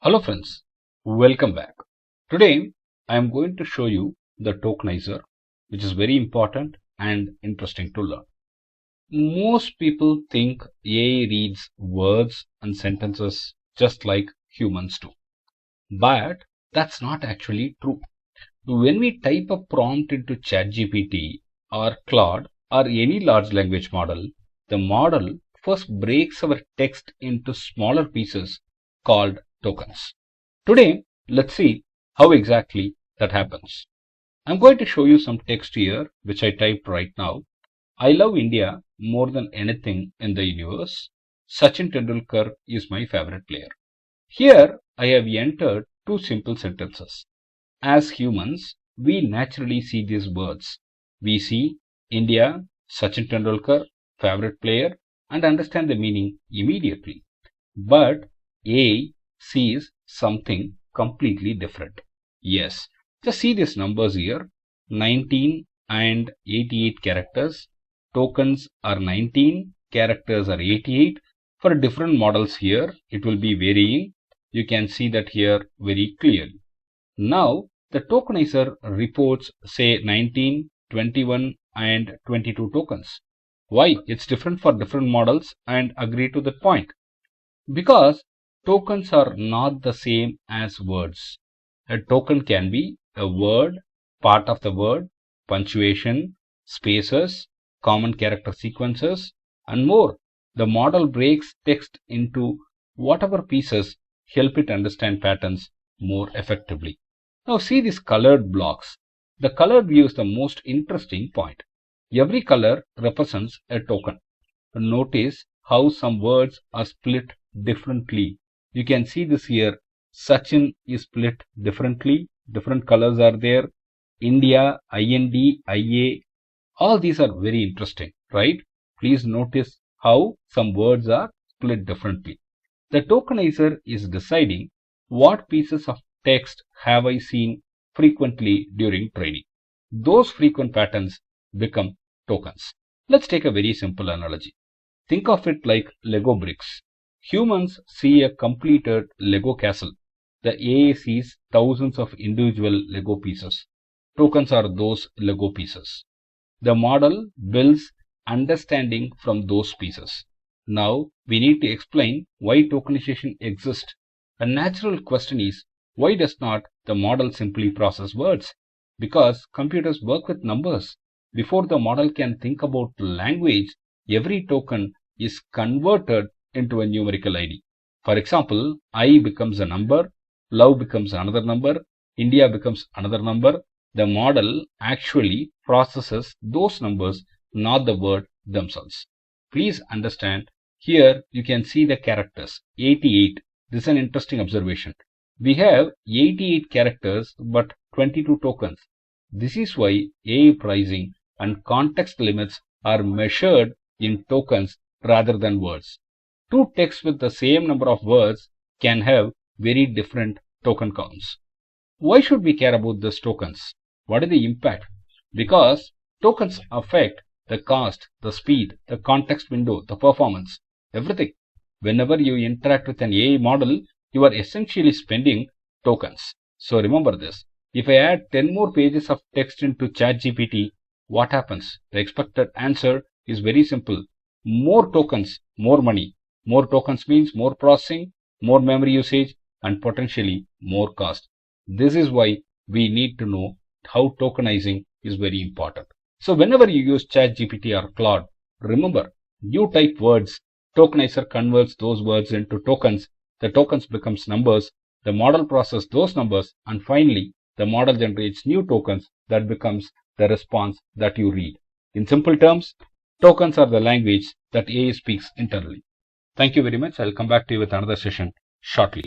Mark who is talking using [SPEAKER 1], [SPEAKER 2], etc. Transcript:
[SPEAKER 1] Hello friends, welcome back. Today I am going to show you the tokenizer, which is very important and interesting to learn. Most people think AI reads words and sentences just like humans do. But that's not actually true. When we type a prompt into ChatGPT or Claude or any large language model, the model first breaks our text into smaller pieces called tokens. Today, let's see how exactly that happens. I'm going to show you some text here, which I typed right now. I love India more than anything in the universe. Sachin Tendulkar is my favorite player. Here, I have entered two simple sentences. As humans, we naturally see these words. We see India, Sachin Tendulkar, favorite player, and understand the meaning immediately. But AI sees something completely different. Yes, just see these numbers here, 19 and 88 characters. Tokens are 19, characters are 88. For different models here, it will be varying. You can see that here very clearly. Now, the tokenizer reports say 19, 21 and 22 tokens. Why? It's different for different models and agree to that point. Because tokens are not the same as words. A token can be a word, part of the word, punctuation, spaces, common character sequences, and more. The model breaks text into whatever pieces help it understand patterns more effectively. Now see these colored blocks. The colored view is the most interesting point. Every color represents a token. Notice how some words are split differently. You can see this here. Sachin is split differently. Different colors are there. India, IND, IA. All these are very interesting, right? Please notice how some words are split differently. The tokenizer is deciding what pieces of text have I seen frequently during training. Those frequent patterns become tokens. Let's take a very simple analogy. Think of it like Lego bricks. Humans see a completed Lego castle. The AI sees thousands of individual Lego pieces. Tokens are those Lego pieces. The model builds understanding from those pieces. Now, we need to explain why tokenization exists. A natural question is, why does not the model simply process words? Because computers work with numbers. Before the model can think about language, every token is converted into a numerical ID. For example, I becomes a number, love becomes another number, India becomes another number. The model actually processes those numbers, not the word themselves. Please understand, here you can see the characters, 88. This is an interesting observation. We have 88 characters but 22 tokens. This is why AI pricing and context limits are measured in tokens rather than words. Two texts with the same number of words can have very different token counts. Why should we care about these tokens? What is the impact? Because tokens affect the cost, the speed, the context window, the performance, everything. Whenever you interact with an AI model, you are essentially spending tokens. So remember this. If I add 10 more pages of text into ChatGPT, what happens? The expected answer is very simple. More tokens, more money. More tokens means more processing, more memory usage, and potentially more cost. This is why we need to know how tokenizing is very important. So whenever you use ChatGPT or Claude, remember, you type words, tokenizer converts those words into tokens, the tokens becomes numbers, the model processes those numbers, and finally, the model generates new tokens that becomes the response that you read. In simple terms, tokens are the language that AI speaks internally. Thank you very much. I'll come back to you with another session shortly.